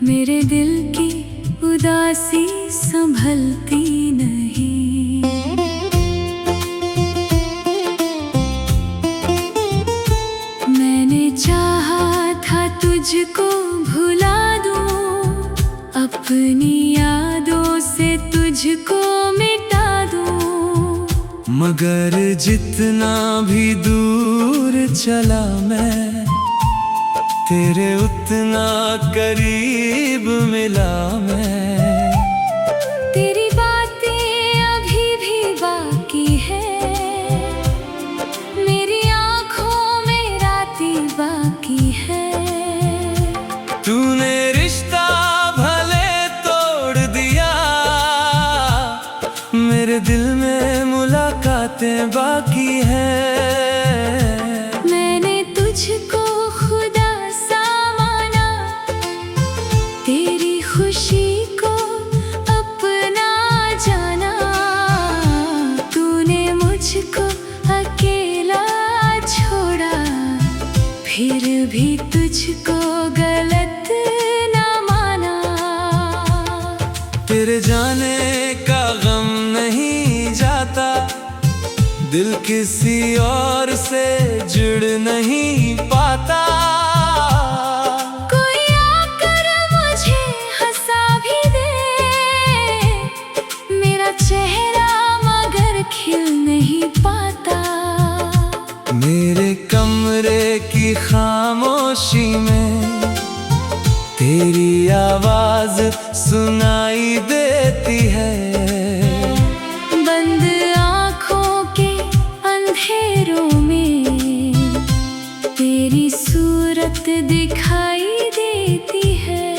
मेरे दिल की उदासी संभलती नहीं। मैंने चाहा था तुझको भुला दूं, अपनी यादों से तुझको मिटा दूं, मगर जितना भी दूर चला मैं, तेरे उतना करीब मिला मैं। तेरी बातें अभी भी बाकी है, मेरी आँखों में रातें बाकी है। तूने रिश्ता भले तोड़ दिया, मेरे दिल में मुलाकातें बाकी हैं। मैंने तुझको खुदा सा माना, तेरी खुशी को अपना जाना। तूने मुझको अकेला छोड़ा, फिर भी तुझको गलत ना माना। तेरे जाने का गम नहीं जाता, दिल किसी और से जुड़ नहीं पाता। कोई आकर मुझे हंसा भी दे, मेरा चेहरा मगर खिल नहीं पाता। मेरे कमरे की खामोशी में तेरी आवाज सुनाई देती है। बंद आँखों के अंधेरों में तेरी सूरत दिखाई देती है।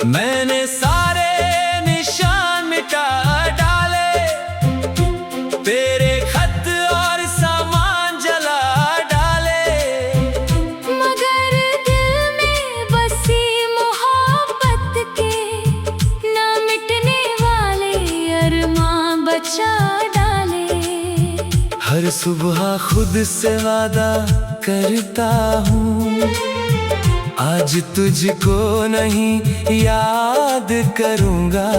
मैंने सारे निशान मिटा डाले, तेरे खत और सामान जला डाले, मगर दिल में बसी मोहब्बत के ना मिटने वाले अरमां बचा डाले। हर सुबह खुद से वादा करता हूँ, आज तुझको नहीं याद करूँगा।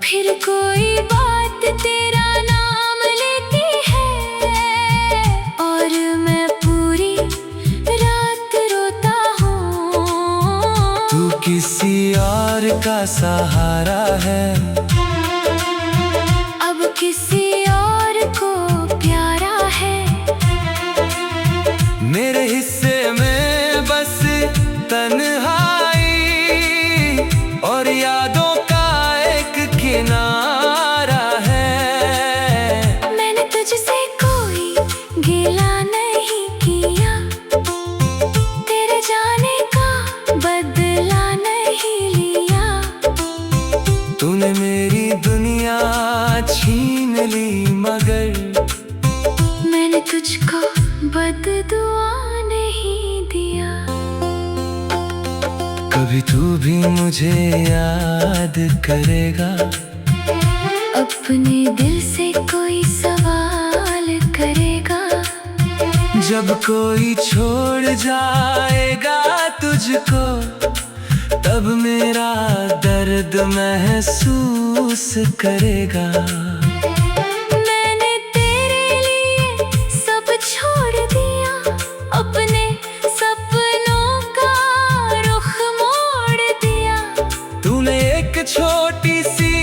फिर कोई बात तेरा नाम लेती है, और मैं पूरी रात रोता हूँ। तू किसी और का सहारा है, अब किसी और को प्यारा है। मेरे हिस्से में बस तन्हाई और यादों का एक किनारा है। मैंने तुझसे कोई गिला नहीं किया, तेरे जाने का बदला नहीं लिया। तूने मेरी दुनिया छीन ली, मगर मैंने तुझको बददुआ नहीं दिया। कभी तू भी मुझे याद करेगा, अपने दिल से कोई सवाल करेगा। जब कोई छोड़ जाएगा तुझको, तब मेरा दर्द महसूस करेगा। मैंने तेरे लिए सब छोड़ दिया, अपने सपनों का रुख मोड़ दिया। तूने एक छोटी सी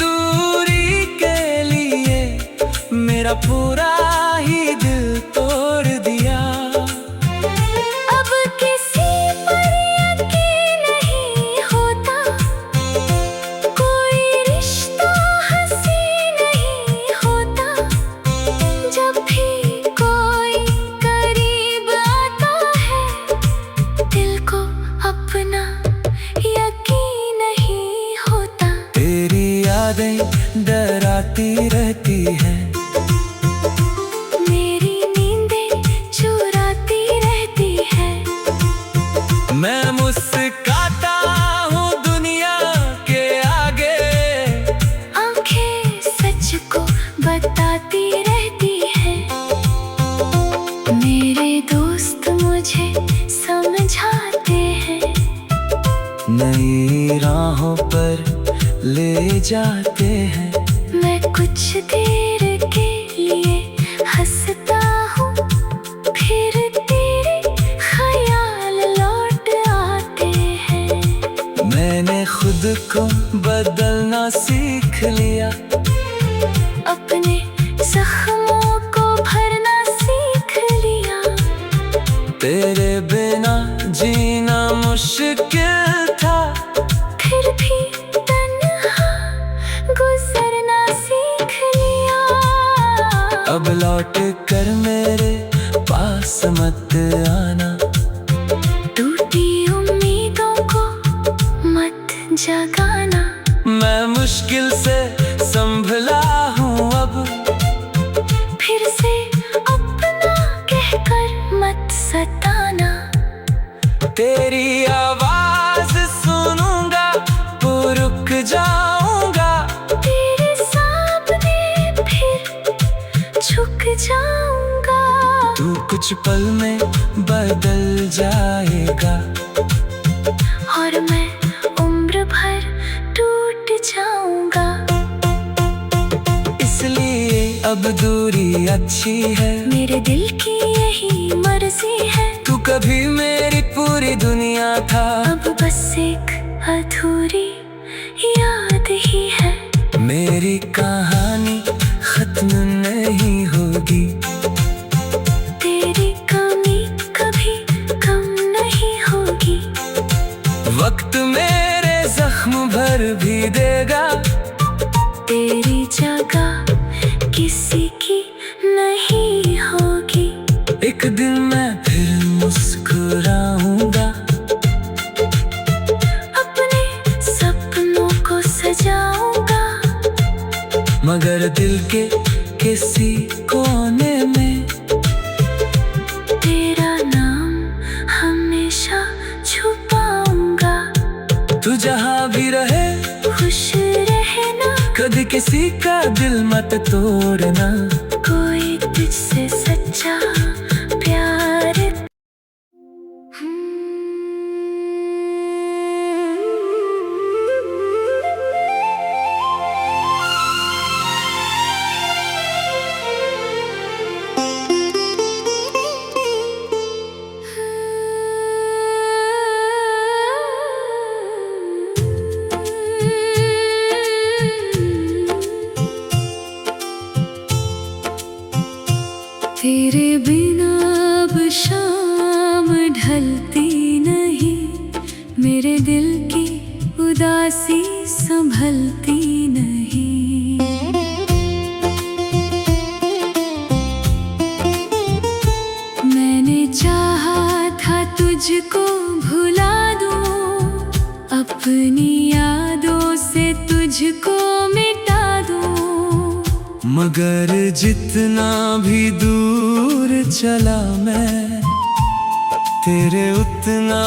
दूरी के लिए मेरा पूरा ही दिल तोड़ दिया। अब किसी पर यकीन नहीं होता, कोई रिश्ता हंसी नहीं होता। जब भी कोई करीब आता है, दिल को अपना यकीन नहीं होता। तेरी यादें डराती रहती हैं, मेरी नींदें चुराती रहती है। मैं मुस्कुराता हूँ दुनिया के आगे, आंखें सच को बताती रहती है। मेरे दोस्त मुझे समझाते हैं, नई राहों पर ले जाते हैं। मैं कुछ देर के लिए हंसता हूँ, फिर तेरे ख्याल लौट आते हैं। मैंने खुद को बदलना सीख लिया, अपने जख्मों को भरना सीख लिया। तेरे बिना जीना मुश्किल था, फिर भी तन्हा गुजरना सीख लिया। अब लौट कर मेरे पास मत आना, टूटी उम्मीदों को मत जगाना। मैं मुश्किल से संभला हूँ अब, फिर से अपना कहकर मत सताना। तेरी आवाज सुनूंगा तो रुक जाऊंगा, तेरे सामने फिर झुक जाऊंगा। तू कुछ पल में बदल जाएगा, और मैं उम्र भर टूट जाऊंगा। इसलिए अब दूरी अच्छी है, मेरे दिल की यही मर्जी है। तू कभी मेरी पूरी दुनिया था, अब बस एक अधूरी याद ही है। मेरी कहानी खत्म नहीं होगी, तेरी कमी कभी कम नहीं होगी। वक्त मेरे जख्म भर भी देगा, तेरी जगह किसी की नहीं होगी। एक दिन मैं फिर मुस्कुराऊंगा, अपने सपनों को सजाऊंगा। मगर दिल के किसी कोने में तेरा नाम हमेशा छुपाऊंगा। तू जहाँ भी रहे खुश रहना, कभी किसी का दिल मत तोड़ना। कोई तुझसे सच्चा प्यार। तेरे बिना अब शाम ढलती नहीं, मेरे दिल की उदासी संभलती नहीं। मैंने चाहा था तुझको भुला दूं, अपनी यादों से तुझको मिटा दूं। मगर जितना भी दूर चला मैं, तेरे उतना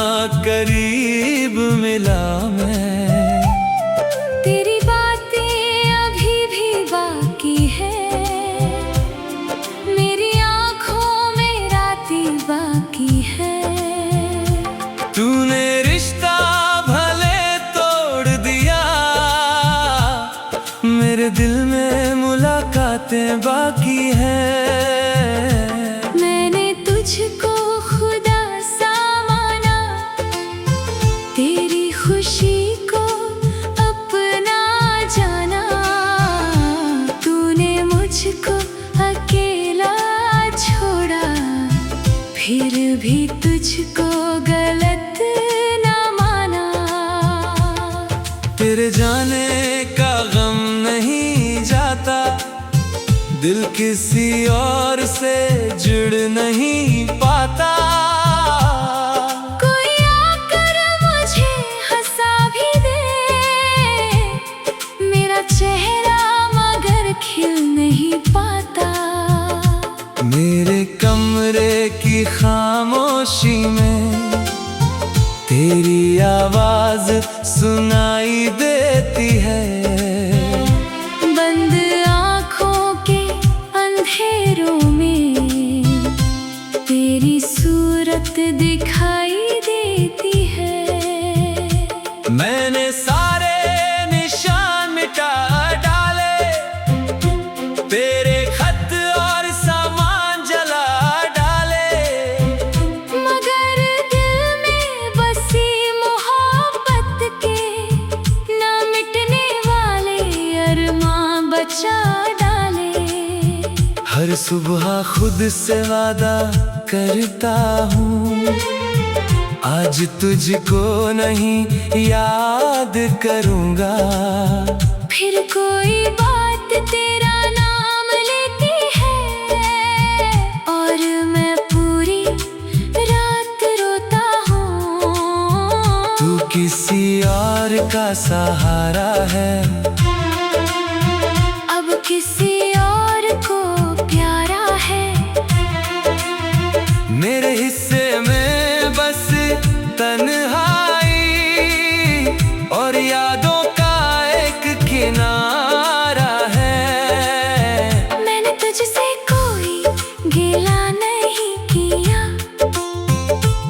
करीब मिला मैं। तेरी बातें अभी भी बाकी है, मेरी आँखों में रातें बाकी है। तूने रिश्ता भले तोड़ दिया, मेरे दिल में मुलाकातें बाकी हैं। मैंने तुझको खुदा सा माना, तेरी खुशी को अपना जाना। तूने मुझको अकेला छोड़ा, फिर भी तुझको गलत ना माना। तेरे जाने का गम नहीं जाता, दिल किसी और से जुड़ नहीं पाता। कोई आकर मुझे हंसा भी दे, मेरा चेहरा मगर खिल नहीं पाता। मेरे कमरे की खामोशी में तेरी आवाज सुनाई देती है। बंद आँखों के अंधेरों में तेरी सूरत दिखाई देती है। सुबह खुद से वादा करता हूँ, आज तुझको नहीं याद करूँगा। फिर कोई बात तेरा नाम लेती है और मैं पूरी रात रोता हूँ। तू किसी और का सहारा है, अब किसी और को प्यारा है। मेरे हिस्से में बस तन्हाई और यादों का एक किनारा है। मैंने तुझसे कोई गिला नहीं किया,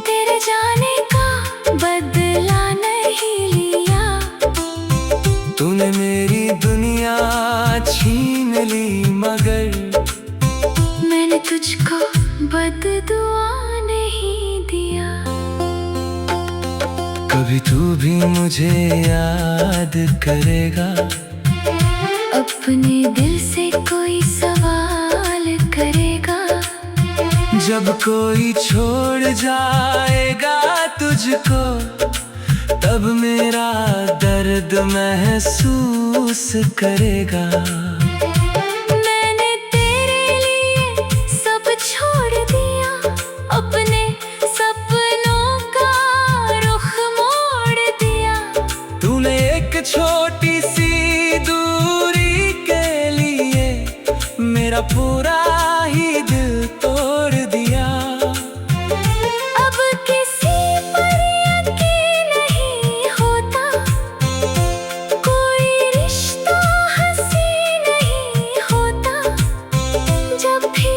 तेरे जाने का बदला नहीं लिया। तूने मेरी दुनिया छीन ली, मगर मैंने तुझको बददुआ नहीं दिया। कभी तू भी मुझे याद करेगा, अपने दिल से कोई सवाल करेगा। जब कोई छोड़ जाएगा तुझको, तब मेरा दर्द महसूस करेगा। मैंने तेरे लिए सब छोड़ दिया, अपने सपनों का रुख मोड़ दिया। तूने एक छोटी सी दूरी के लिए मेरा पूरा ही दिल तोड़ दिया। अब किसी पर यकीन नहीं होता, कोई रिश्ता हंसी नहीं होता। जब भी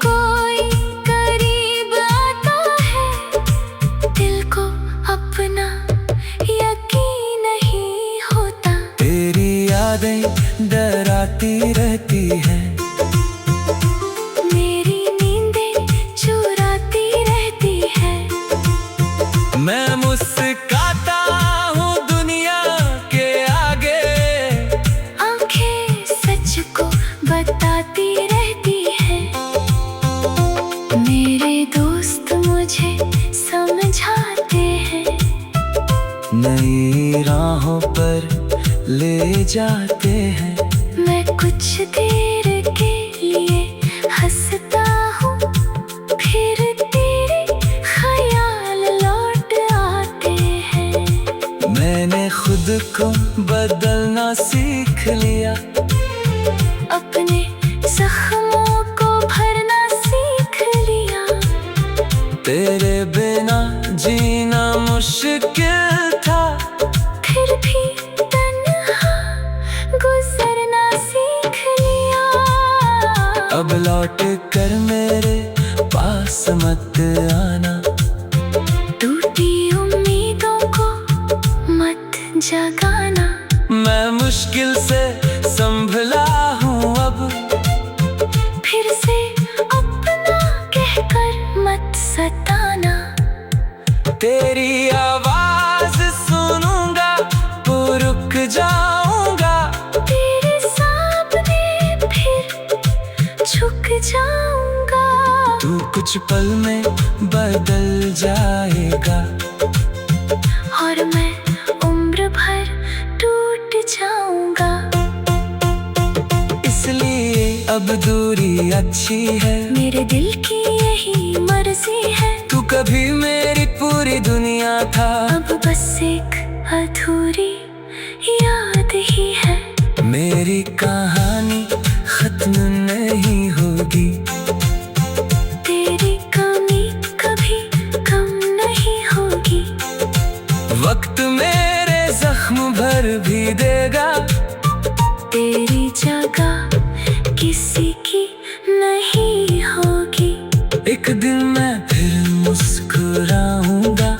कोई करीब आता है, दिल को अपना यकीन नहीं होता। तेरी यादें डराती रहती हैं, मेरी नींदें चुराती रहती है। मैं मुस्कुराता हूँ दुनिया के आगे, आंखें सच को बताती रहती है। मेरे दोस्त मुझे समझाते हैं, नई राहों पर ले जाते हैं। मैं कुछ देर के लिए हंसता हूँ, फिर तेरे ख्याल लौट आते हैं। मैंने खुद को बदलना सीख लिया, अपने जख्मों को भरना सीख लिया। तेरे बिना जीना मुश्किल था, फिर भी तन्हा गुजरना सीख लिया। अब लौट कर मेरे पास मत आना, टूटी उम्मीदों को मत जगाना। मैं मुश्किल से संभला हूँ अब, फिर से अपना कहकर मत सताना। तेरी आवाज सुनूंगा तो रुक जाऊंगा, तेरे सामने फिर झुक जाऊंगा। तू कुछ पल में बदल जाएगा, और मैं उम्र भर टूट जाऊंगा। इसलिए अब दूरी अच्छी है, मेरे दिल की यही मर्जी है। तू कभी मेरी पूरी दुनिया था, अब बस एक अधूरी याद ही है। मेरी कहानी खत्म नहीं होगी, तेरी कमी कभी कम नहीं होगी। वक्त मेरे जख्म भर भी देगा, तेरी जगह किसी की नहीं होगी। एक दिन मैं फिर मुस्कुराऊंगा,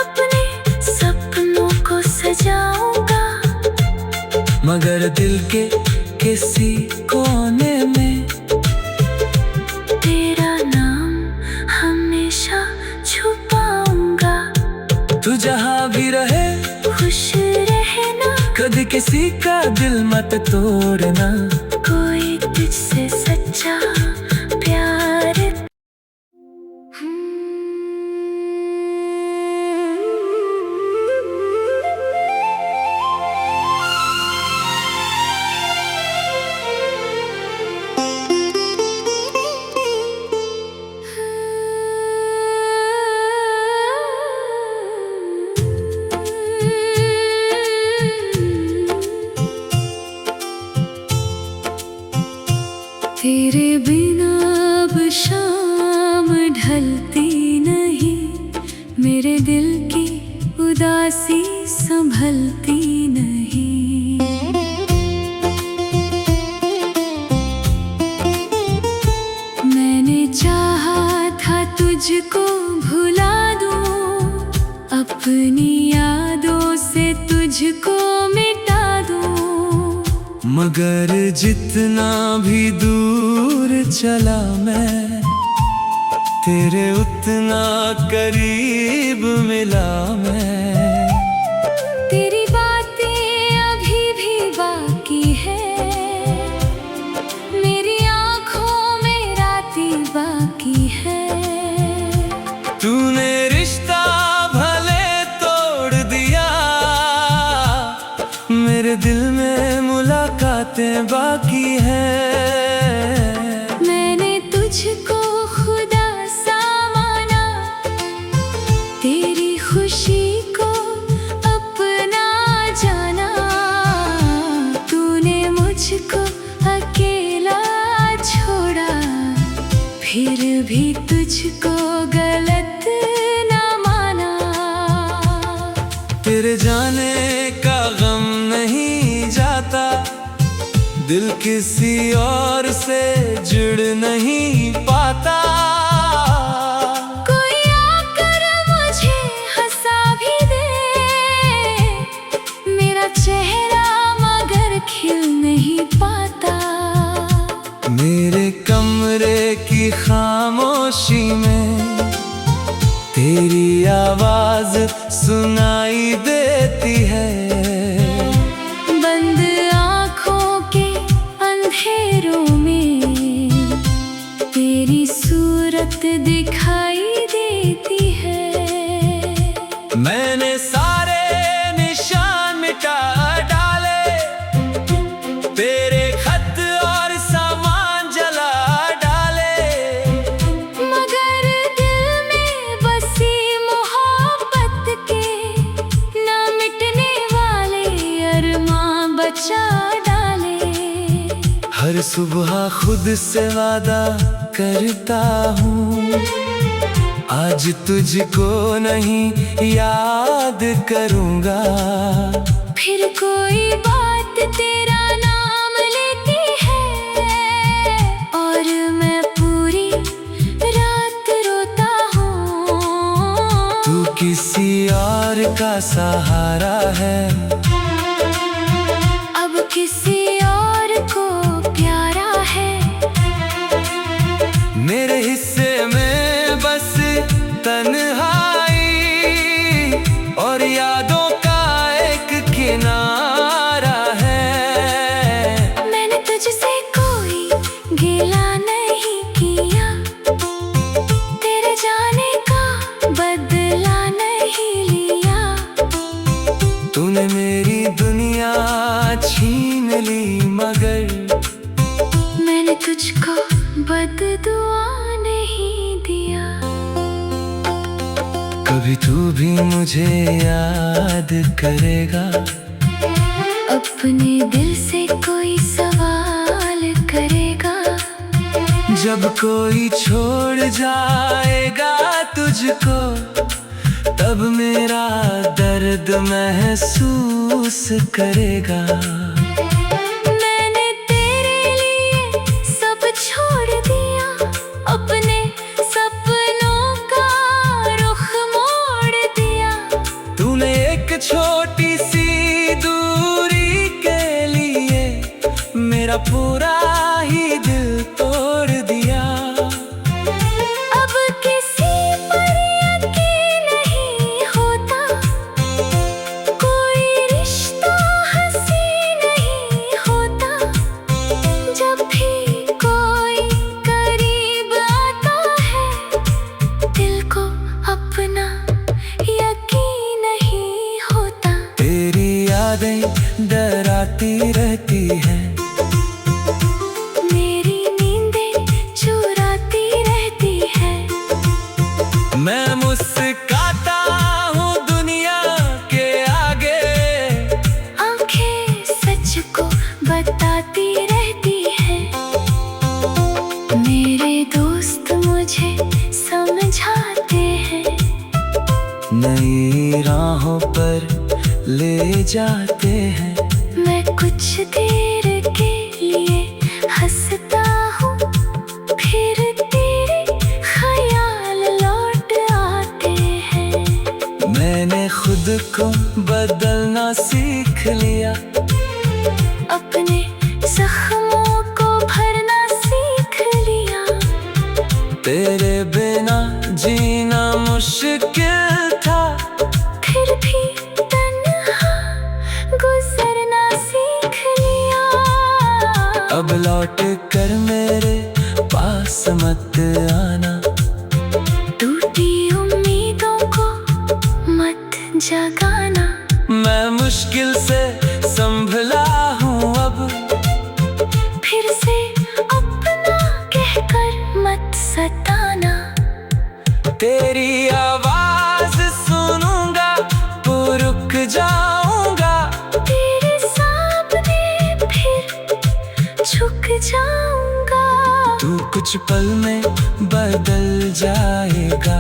अपने सपनों को सजाऊंगा। मगर दिल के किसी कोने में तेरा नाम हमेशा छुपाऊंगा। तू जहाँ भी रहे खुश रहना, कभी किसी का दिल मत तोड़ना। कोई तुझसे सच्चा प्यार। तेरे बिना अब शाम ढलती नहीं, मेरे दिल की उदासी संभलती नहीं। मैंने चाहा था तुझको भुला दूं, अपनी यादों से तुझको मिटा दूं, मगर जितना भी दूर चला मैं, तेरे उतना करीब मिला मैं। तेरी बातें अभी भी बाकी है, मेरी आँखों में रातें बाकी है। तूने रिश्ता भले तोड़ दिया, मेरे दिल में मुलाकातें बाकी हैं। मैंने तुझको खुदा सा माना, तेरी खुशी को अपना जाना। तूने मुझको अकेला छोड़ा, फिर भी तुझको गलत ना माना। तेरे जाने का गम नहीं जाता, दिल किसी और से जुड़ नहीं पाता। कोई आकर मुझे हंसा भी दे, मेरा चेहरा मगर खिल नहीं पाता। मेरे कमरे की खामोशी में तेरी आवाज सुनाई देती है। बंद आँखों के अंधेरों में तेरी सूरत दिखाई देती है। मैंने सारे निशान मिटा डाले, तेरे खत और सामान जला डाले, मगर दिल में बसी मोहब्बत के ना मिटने वाले अरमां बचा डाले। हर सुबह खुद से वादा करता हूँ, आज तुझको नहीं याद करूँगा। फिर कोई बात तेरा नाम लेती है, और मैं पूरी रात रोता हूँ। तू किसी और का सहारा है, अब किसी और को प्यारा है। मेरे हिस्से में बस तन्हाई और यादों का एक किनारा है। मैंने तुझसे कोई गिला नहीं किया, तेरे जाने का बदला नहीं लिया। तूने मेरी दुनिया छीन ली, मगर मैंने तुझको बददुआ नहीं दिया। कभी तू भी मुझे याद करेगा, अपने दिल से कोई सवाल करेगा। जब कोई छोड़ जाएगा तुझको, तब मेरा दर्द महसूस करेगा। मैंने तेरे लिए सब छोड़ दिया, अपने सपनों का रुख मोड़ दिया। तूने एक छोटी सी दूरी के लिए मेरा पूरा ही दिल तोड़ दिया। अब किसी पर यकीन नहीं होता, कोई रिश्ता हंसी नहीं होता। जब भी कोई जाती रहती है। मेरी नींदें चुराती रहती है। मैं मुस्कुराता हूँ दुनिया के आगे, आंखें सच को बताती रहती है। मेरे दोस्त मुझे समझाते हैं, नई राहों पर ले जाते हैं। मैं कुछ देर के लिए हंसता हूँ, फिर तेरे ख्याल लौट आते हैं। मैंने खुद को बदलना सीख लिया, अपने जख्मों को भरना सीख लिया। तेरे बिना जीना मुश्किल था, फिर भी तन्हा गुजरना सीख लिया। अब लौट कर मेरे पास मत आना, टूटी उम्मीदों को मत जगाना। मैं मुश्किल से संभला हूँ अब, फिर से अपना कहकर मत सताना। तेरी आवाज सुनूंगा तो रुक जाऊंगा, तेरे सामने फिर झुक जाऊंगा। तू कुछ पल में बदल जाएगा,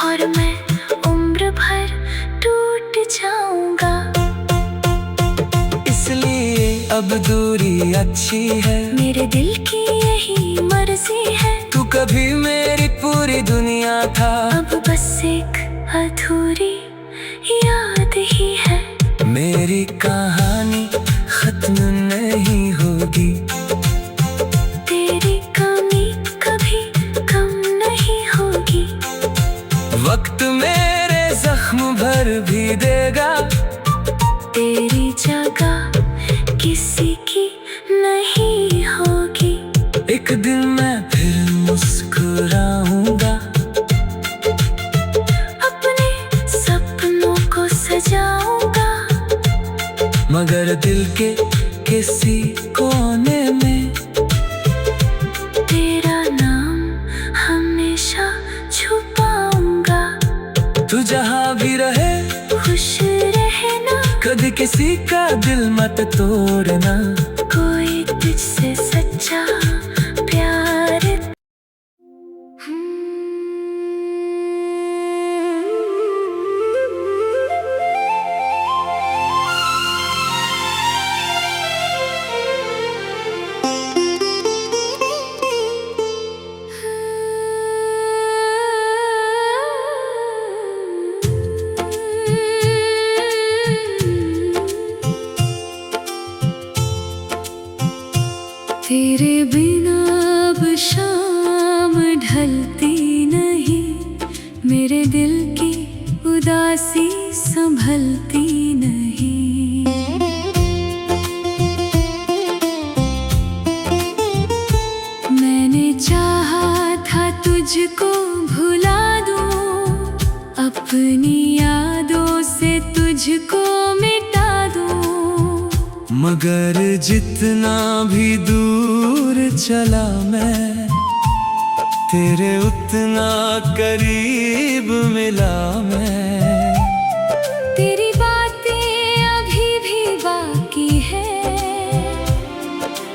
और मैं उम्र भर टूट जाऊंगा। इसलिए अब दूरी अच्छी है, मेरे दिल की यही मर्जी है। तू कभी मेरी पूरी दुनिया था, अब बस एक अधूरी याद ही है। मेरी कहानी खत्म नहीं होगी, तेरी कमी कभी कम नहीं होगी। वक्त मेरे जख्म भर भी देगा, तेरी जगह किसी की नहीं होगी। एक दिन मैं फिर मुस्कुराऊंगा, अपने सपनों को सजाऊंगा। मगर दिल के किसी कोने में तेरा नाम हमेशा छुपाऊंगा। तू जहाँ भी रहे खुश रहना, कभी किसी का दिल मत तोड़ना। कोई तुझसे सच्चा प्यार। तेरे बिना अब शाम ढलती नहीं, मेरे दिल की उदासी संभलती नहीं। मैंने चाहा था तुझको भुला दूं, अपनी यादों से तुझको मिटा दूं। मगर जितना भी दूर चला मैं, तेरे उतना करीब मिला मैं। तेरी बातें अभी भी बाकी है,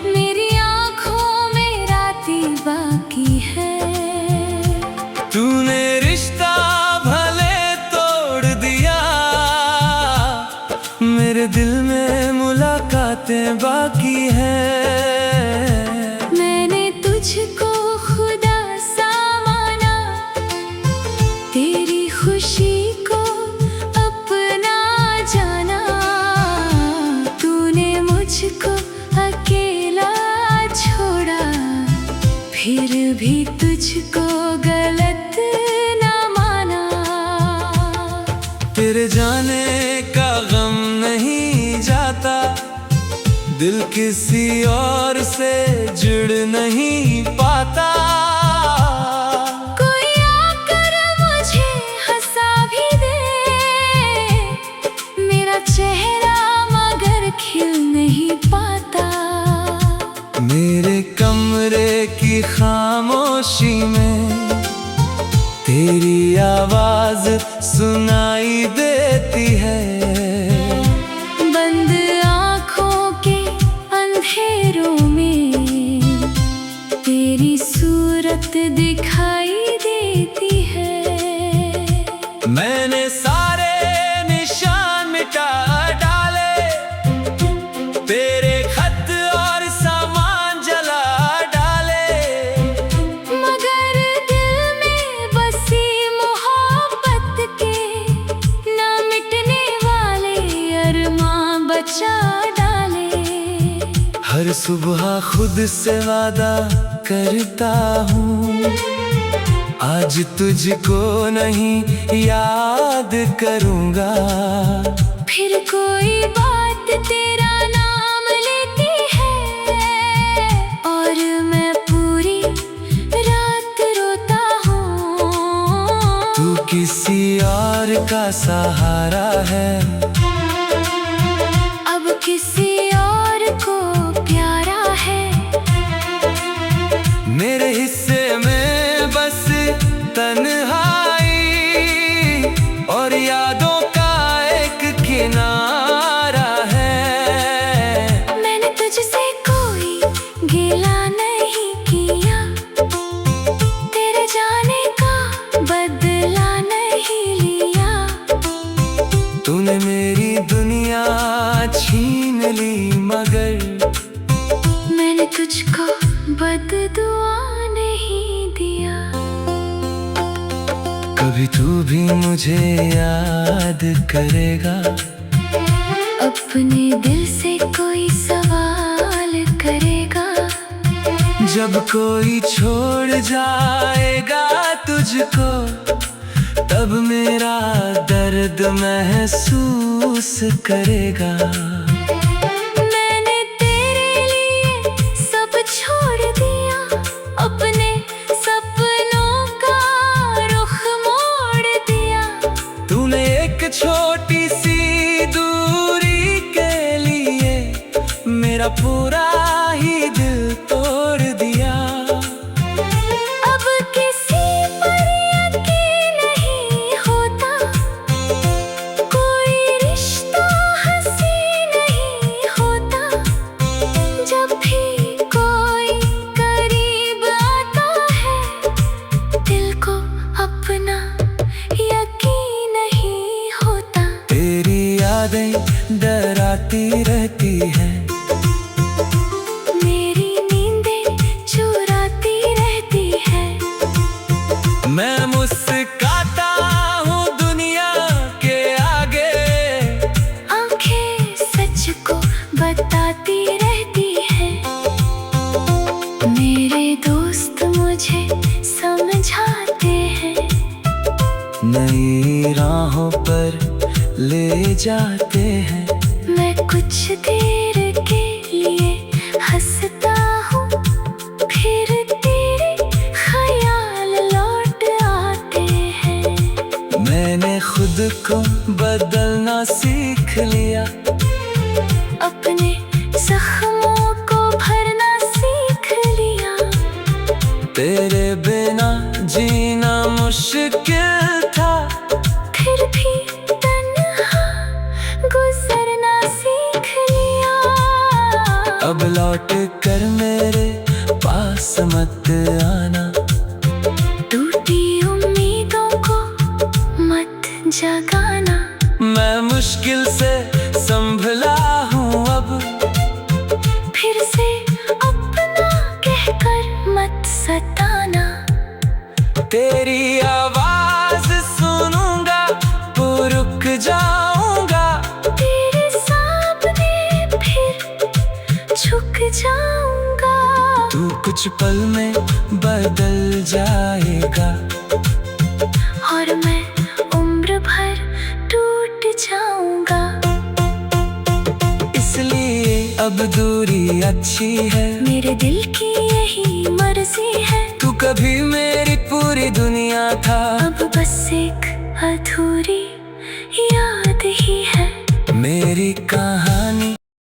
मेरी आँखों में रातें बाकी है। तूने रिश्ता भले तोड़ दिया, मेरे दिल में मुलाकातें बाकी हैं। मैंने तुझको खुदा सा माना, तेरी खुशी को अपना जाना। तूने मुझको अकेला छोड़ा, फिर भी तुझको गलत ना माना। तेरे जाने का गम नहीं जाता, दिल किसी और से जुड़ नहीं पाता। कोई आकर मुझे हंसा भी दे, मेरा चेहरा मगर तेरी आवाज सुनाई देती है। बंद आँखों के अंधेरों में तेरी सूरत दिखाई देती है। मैंने सारे निशान मिटा डाले, तेरे खत और सामान जला डाले, मगर दिल में बसी मोहब्बत के ना मिटने वाले अरमां बचा डाले। हर सुबह खुद से वादा करता हूँ, आज तुझको नहीं याद करूँगा। फिर कोई बात तेरा नाम लेती है और मैं पूरी रात रोता हूँ। तू किसी और का सहारा है, अब किसी और को प्यारा है। मेरे हिस्से में बस तन्हाई और यादों का एक किनारा है। मैंने तुझसे कोई गिला नहीं किया, तेरे जाने का बदला नहीं लिया। तूने मेरी दुनिया छीन ली, मगर मैंने तुझको बददुआ नहीं दिया। कभी तू भी मुझे याद करेगा, अपने दिल से कोई सवाल करेगा। जब कोई छोड़ जाएगा तुझको, तब मेरा दर्द महसूस करेगा। मैंने तेरे लिए सब छोड़ दिया, अपने सपनों का रुख मोड़ दिया। तूने एक छोटी सी दूरी के लिए मेरा पूरा ही दिल तोड़ दिया। अब किसी पर यकीन नहीं होता, कोई रिश्ता हंसी नहीं होता। जब भी कोई करीब आता है, दिल को अपना यकीन नहीं होता। तेरी यादें डराती रहती है, मेरी नींदें चुराती रहती है। मैं मुस्कुराता हूँ दुनिया के आगे, आंखें सच को बताती रहती है। मेरे दोस्त मुझे समझाते हैं, नई राहों पर ले जाते हैं। मैं कुछ देर के लिए हंसता हूँ, फिर तेरे ख्याल लौट आते हैं। मैंने खुद को बदलना सीख लिया, अपने जख्मों को भरना सीख लिया। तेरे बिना जीना मुश्किल था, फिर भी तन्हा गुजरना सीख लिया। अब लौट कर मेरे पास मत आना, टूटी उम्मीदों को मत जगाना। मैं मुश्किल से संभला हूँ अब, फिर से अपना कहकर मत सताना। तेरी आवाज सुनूंगा तो रुक जाऊंगा, तेरे सामने फिर झुक जाऊंगा। तू कुछ पल में बदल जाएगा, और मैं उम्र भर टूट जाऊंगा। इसलिए अब दूरी अच्छी है, मेरे दिल की यही मर्जी है। तू कभी मेरी पूरी दुनिया था, अब बस एक अधूरी